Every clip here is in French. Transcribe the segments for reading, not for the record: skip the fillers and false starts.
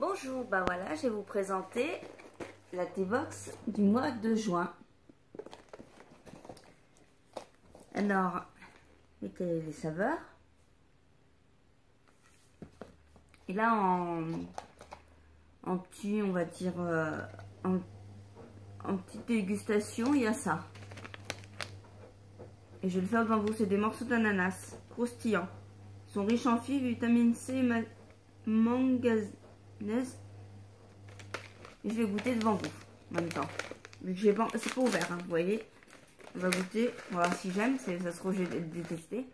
Bonjour, bah voilà, je vais vous présenter la T-Box du mois de juin. Alors, mettez les saveurs. Et là, en petit, on va dire, en petite dégustation, il y a ça. Et je vais le faire devant vous, c'est des morceaux d'ananas croustillants. Ils sont riches en fibres, vitamine C et manganèse. Et je vais goûter devant vous en même temps. Vu que c'est pas ouvert, hein, vous voyez. On va goûter, on va voir si j'aime, ça se trouve je vais détester.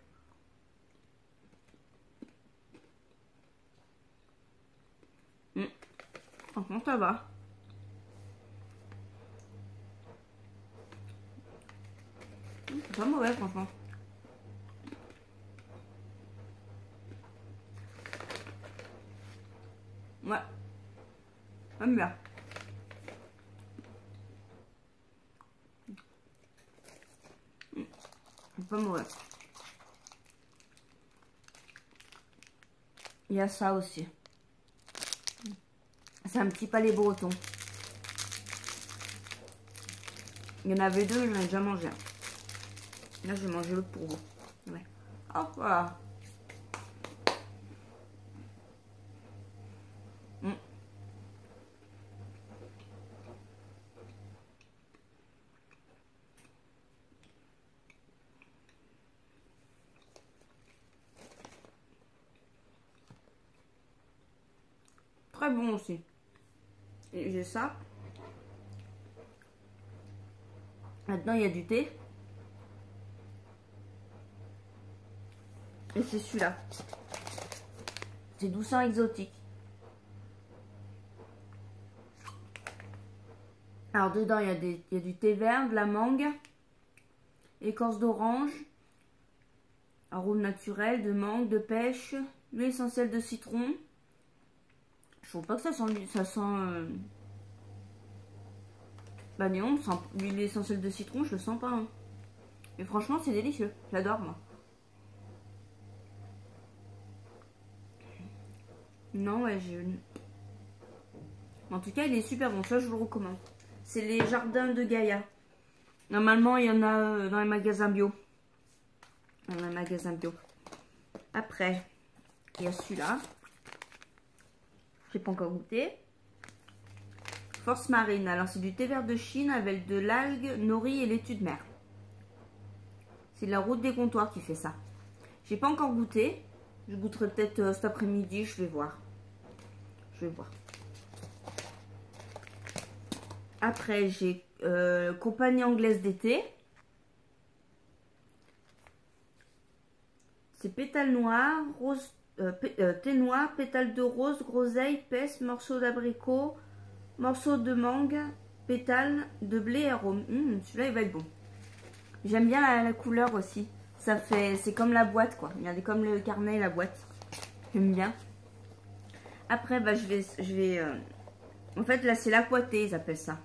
Franchement ça va. C'est pas mauvais franchement. Ouais. J'aime bien. C'est pas mauvais. Il y a ça aussi. C'est un petit palais breton. Il y en avait deux, j'en ai déjà mangé un. Là, je vais manger l'autre pour vous. Ouais. Hop là. Très bon aussi. Et j'ai ça. Maintenant, il y a du thé. Et c'est celui-là. C'est douceur exotique. Alors, dedans, il y a du thé vert, de la mangue, écorce d'orange, arôme naturel, de mangue, de pêche, huile essentielle de citron. Je trouve pas que ça sent... Bah non, l'huile essentielle de citron, je le sens pas. Hein. Mais franchement, c'est délicieux. J'adore, moi. Non, ouais, en tout cas, il est super bon. Ça, je vous le recommande. C'est les jardins de Gaïa. Normalement, il y en a dans les magasins bio. Dans les magasins bio. Après, il y a celui-là. J'ai pas encore goûté. Force marine. Alors, c'est du thé vert de Chine avec de l'algue, nori et laitue de mer. C'est la route des comptoirs qui fait ça. J'ai pas encore goûté. Je goûterai peut-être cet après-midi. Je vais voir. Je vais voir. Après, j'ai compagnie anglaise d'été. C'est pétales noirs, rose, thé noir, pétales de rose, groseille, peste, morceaux d'abricot, morceaux de mangue, pétales de blé et arôme. Celui-là, il va être bon. J'aime bien la couleur aussi. C'est comme la boîte, quoi. Regardez, comme le carnet et la boîte. J'aime bien. Après, bah, en fait, là, c'est l'aquaté, ils appellent ça.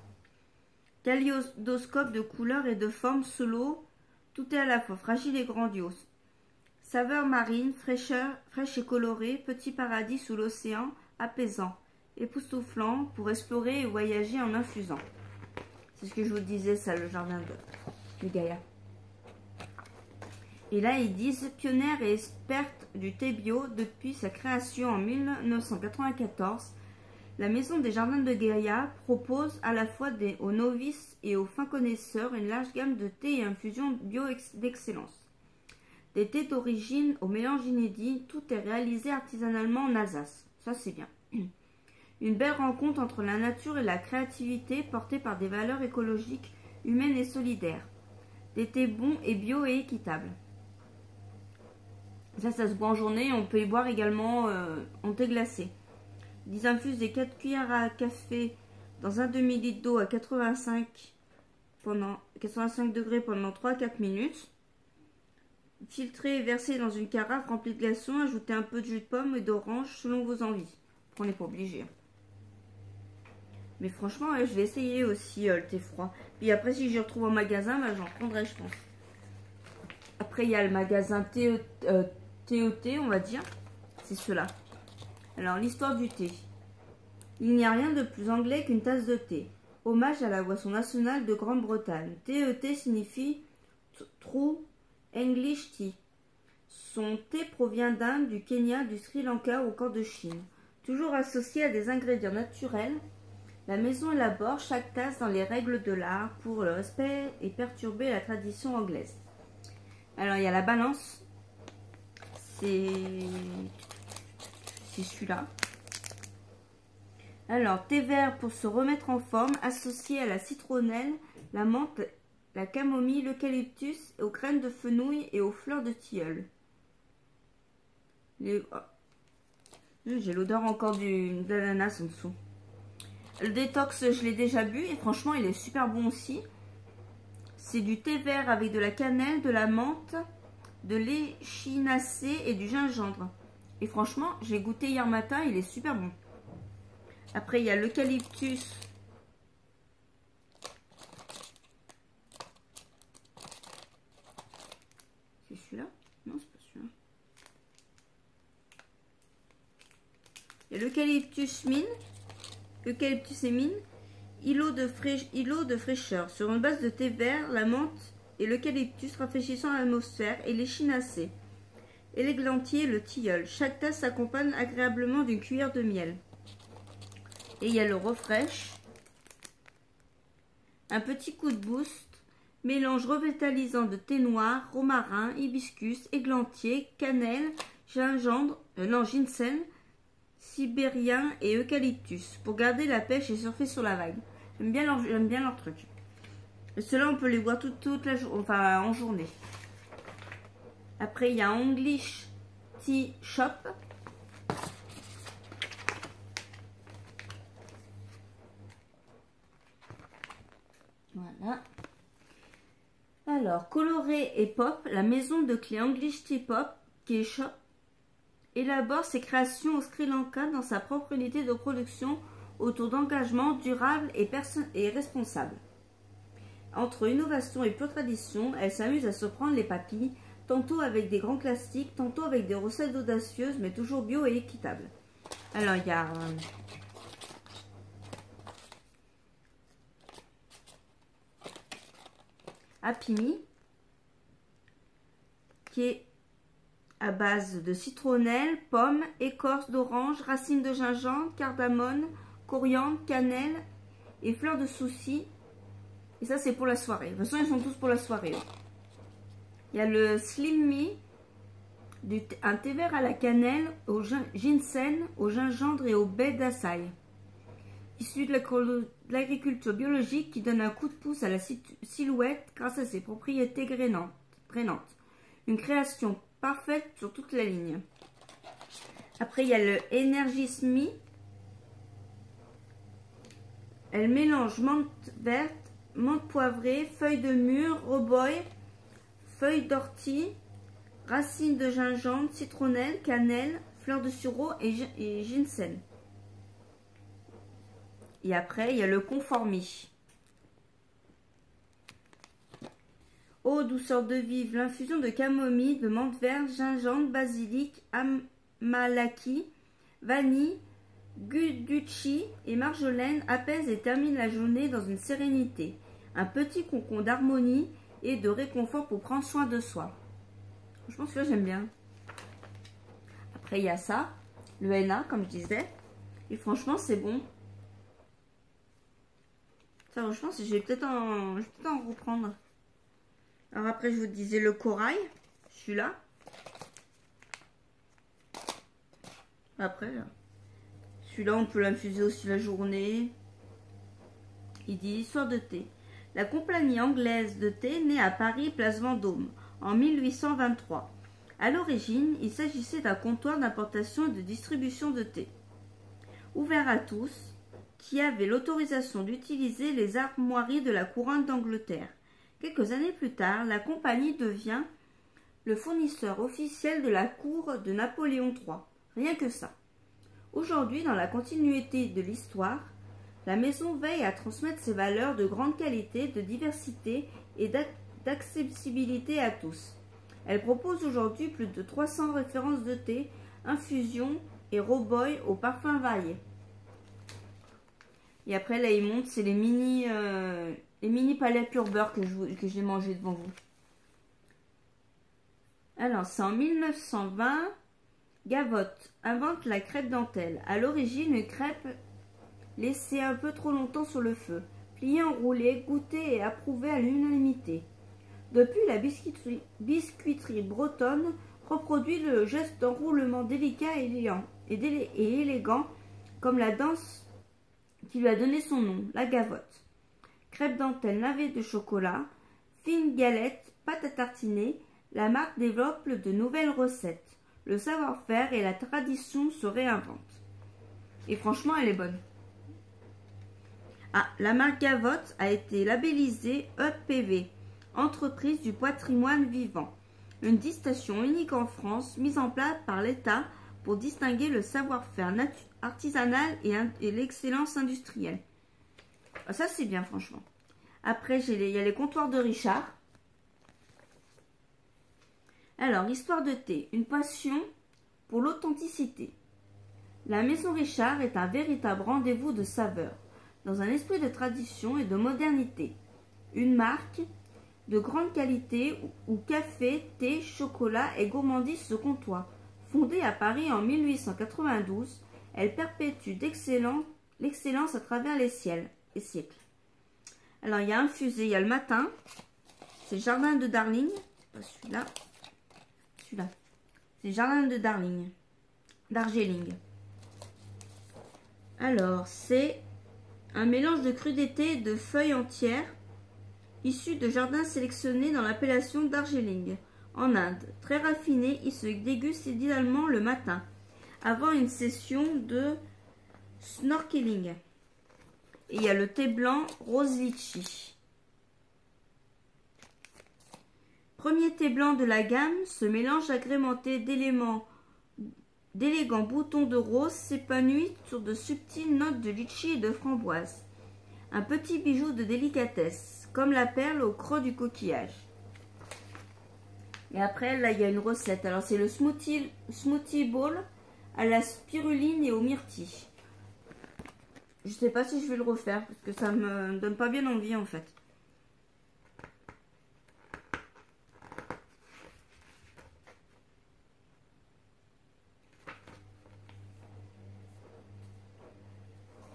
Kaléidoscope de couleurs et de formes sous l'eau. Tout est à la fois fragile et grandiose. Saveur marine, fraîcheur, fraîche et colorée, petit paradis sous l'océan, apaisant, époustouflant pour explorer et voyager en infusant. C'est ce que je vous disais, ça, le jardin de Gaïa. Et là, ils disent pionnière et experte du thé bio depuis sa création en 1994. La maison des jardins de Gaïa propose à la fois aux novices et aux fins connaisseurs une large gamme de thés et infusions bio d'excellence. Des thés d'origine au mélange inédit, tout est réalisé artisanalement en Alsace. Ça, c'est bien. Une belle rencontre entre la nature et la créativité portée par des valeurs écologiques, humaines et solidaires. Des thés bons et bio et équitables. Ça se boit en journée. On peut y boire également en thé glacé. Ils infusent des 4 cuillères à café dans un demi-litre d'eau à 85 degrés pendant 3-4 minutes. Filtré et versé dans une carafe remplie de glaçons. Ajoutez un peu de jus de pomme et d'orange selon vos envies. On n'est pas obligé. Mais franchement, ouais, je vais essayer aussi le thé froid. Puis après, si je retrouve au magasin, bah, j'en prendrai, je pense. Après, il y a le magasin TOT, on va dire. C'est ceux-là. Alors, l'histoire du thé. Il n'y a rien de plus anglais qu'une tasse de thé. Hommage à la boisson nationale de Grande-Bretagne. TET signifie True English Tea. Son thé provient d'Inde, du Kenya, du Sri Lanka ou encore de Chine. Toujours associé à des ingrédients naturels, la maison élabore chaque tasse dans les règles de l'art pour le respect et perturber la tradition anglaise. Alors il y a la balance, c'est celui-là. Alors thé vert pour se remettre en forme, associé à la citronnelle, la menthe, la camomille, l'eucalyptus, aux graines de fenouil et aux fleurs de tilleul. J'ai l'odeur encore de l'ananas en dessous. Le détox, je l'ai déjà bu et franchement, il est super bon aussi. C'est du thé vert avec de la cannelle, de la menthe, de l'échinacée et du gingembre. Et franchement, j'ai goûté hier matin, il est super bon. Après, il y a l'eucalyptus. C'est celui-là? Non, c'est pas celui-là. Il y a l'eucalyptus mine. L'eucalyptus et mine. Îlot de fraîcheur. Sur une base de thé vert, la menthe et l'eucalyptus rafraîchissant l'atmosphère et l'échinacée. Et l'églantier et le tilleul. Chaque tasse s'accompagne agréablement d'une cuillère de miel. Et il y a le refresh. Un petit coup de boost. Mélange revitalisant de thé noir, romarin, hibiscus, églantier, cannelle, gingembre, ginseng, sibérien et eucalyptus. Pour garder la pêche et surfer sur la vague. J'aime bien leur truc. Et ceux-là, on peut les boire toute la journée, enfin en journée. Après, il y a English Tea Shop. Voilà. Alors, coloré et pop, la maison de clé English Tea Pop, qui est shop, élabore ses créations au Sri Lanka dans sa propre unité de production autour d'engagements durables et responsables. Entre innovation et pure tradition, elle s'amuse à surprendre les papilles, tantôt avec des grands classiques, tantôt avec des recettes audacieuses, mais toujours bio et équitables. Alors, il y a Happy Me, qui est à base de citronnelle, pommes, écorce d'orange, racines de gingembre, cardamome, coriandre, cannelle et fleurs de souci. Et ça, c'est pour la soirée. De toute façon, ils sont tous pour la soirée. Il y a le Slim Me, un thé vert à la cannelle, au ginseng, au gingembre et au baie d'açaï. Issu de l'agriculture biologique qui donne un coup de pouce à la silhouette grâce à ses propriétés drainantes. Une création parfaite sur toute la ligne. Après, il y a le Energy Me. Elle mélange menthe verte, menthe poivrée, feuilles de mûre, roboy, feuilles d'ortie, racines de gingembre, citronnelle, cannelle, fleurs de sureau et ginseng. Et après, il y a le Conformi. Eau, douceur de vivre, l'infusion de camomille, de menthe verte, gingembre, basilic, amalaki, vanille, guduchi et marjolaine apaise et termine la journée dans une sérénité. Un petit cocon d'harmonie et de réconfort pour prendre soin de soi. Je pense que j'aime bien. Après, il y a ça, le henna, comme je disais. Et franchement, c'est bon. Ça, franchement, je vais peut-être en reprendre. Alors après, je vous disais le corail. Celui-là. Après, celui-là, on peut l'infuser aussi la journée. Il dit histoire de thé. La compagnie anglaise de thé née à Paris, place Vendôme, en 1823. À l'origine, il s'agissait d'un comptoir d'importation et de distribution de thé. Ouvert à tous, qui avait l'autorisation d'utiliser les armoiries de la couronne d'Angleterre. Quelques années plus tard, la compagnie devient le fournisseur officiel de la cour de Napoléon III. Rien que ça. Aujourd'hui, dans la continuité de l'histoire, la maison veille à transmettre ses valeurs de grande qualité, de diversité et d'accessibilité à tous. Elle propose aujourd'hui plus de 300 références de thé, infusions et roboy aux parfums variés. Et après, là, il montre, c'est les mini palettes pure beurre que j'ai mangé devant vous. Alors, c'est en 1920, Gavotte invente la crêpe dentelle. À l'origine, une crêpe laissée un peu trop longtemps sur le feu, pliée, enroulée, goûtée et approuvée à l'unanimité. Depuis, la biscuiterie bretonne reproduit le geste d'enroulement délicat et élégant, comme la danse qui lui a donné son nom, la gavotte. Crêpe dentelle navée de chocolat, fine galette, pâte à tartiner, la marque développe de nouvelles recettes. Le savoir-faire et la tradition se réinventent. Et franchement, elle est bonne. Ah, la marque Gavotte a été labellisée EPV, Entreprise du patrimoine vivant. Une distinction unique en France, mise en place par l'État pour distinguer le savoir-faire artisanal et l'excellence industrielle. Ah, ça, c'est bien, franchement. Après, il y a les comptoirs de Richard. Alors, histoire de thé, une passion pour l'authenticité. La Maison Richard est un véritable rendez-vous de saveurs, dans un esprit de tradition et de modernité. Une marque de grande qualité où café, thé, chocolat et gourmandise se côtoient. Fondée à Paris en 1892, elle perpétue l'excellence à travers les siècles. Alors, il y a un fusée, il y a le matin, c'est Jardin de Darling, c'est pas celui-là. Celui-là. C'est Jardin de Darjeeling. Alors, c'est un mélange de crudité et de feuilles entières issues de jardins sélectionnés dans l'appellation Darjeeling, en Inde. Très raffiné, il se déguste idéalement le matin, avant une session de snorkeling. Et il y a le thé blanc rose litchi. Premier thé blanc de la gamme, ce mélange agrémenté d'élégants boutons de rose s'épanouit sur de subtiles notes de litchi et de framboise. Un petit bijou de délicatesse, comme la perle au creux du coquillage. Et après, là, il y a une recette. Alors, c'est le smoothie bowl à la spiruline et aux myrtilles. Je sais pas si je vais le refaire, parce que ça me donne pas bien envie, en fait.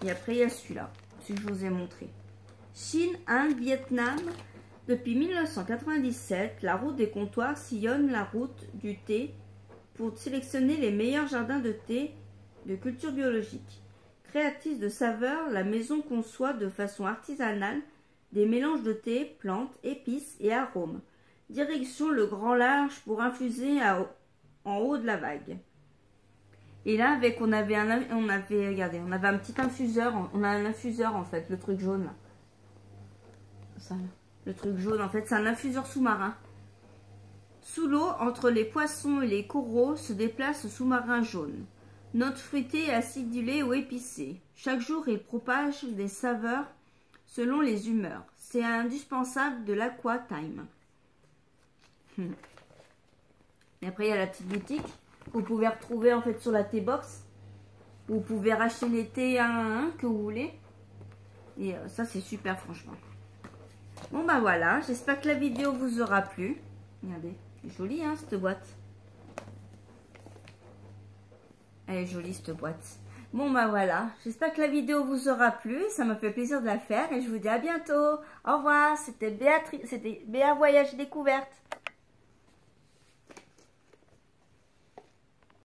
Et après, il y a celui-là, celui que je vous ai montré. Chine, Inde, Vietnam. Depuis 1997, la route des comptoirs sillonne la route du thé pour sélectionner les meilleurs jardins de thé de culture biologique. Créatrice de saveurs, la maison conçoit de façon artisanale des mélanges de thé, plantes, épices et arômes. Direction le grand large pour infuser en haut de la vague. Et là, on avait un petit infuseur. On a un infuseur, en fait, le truc jaune, là. Ça, là. Le truc jaune, en fait, c'est un infuseur sous-marin. Sous l'eau, entre les poissons et les coraux, se déplace le sous-marin jaune. Notes fruitées et acidulées ou épicées. Chaque jour, il propage des saveurs selon les humeurs. C'est indispensable de l'Aqua Time. Et après, il y a la petite boutique que vous pouvez retrouver en fait sur la T-Box. Vous pouvez racheter les thés un à un que vous voulez. Et ça, c'est super, franchement. Bon, bah voilà. J'espère que la vidéo vous aura plu. Regardez, elle est jolie, hein, cette boîte. Elle est jolie, cette boîte. Bon, bah voilà. J'espère que la vidéo vous aura plu. Ça m'a fait plaisir de la faire. Et je vous dis à bientôt. Au revoir. C'était Béa Voyage Découverte.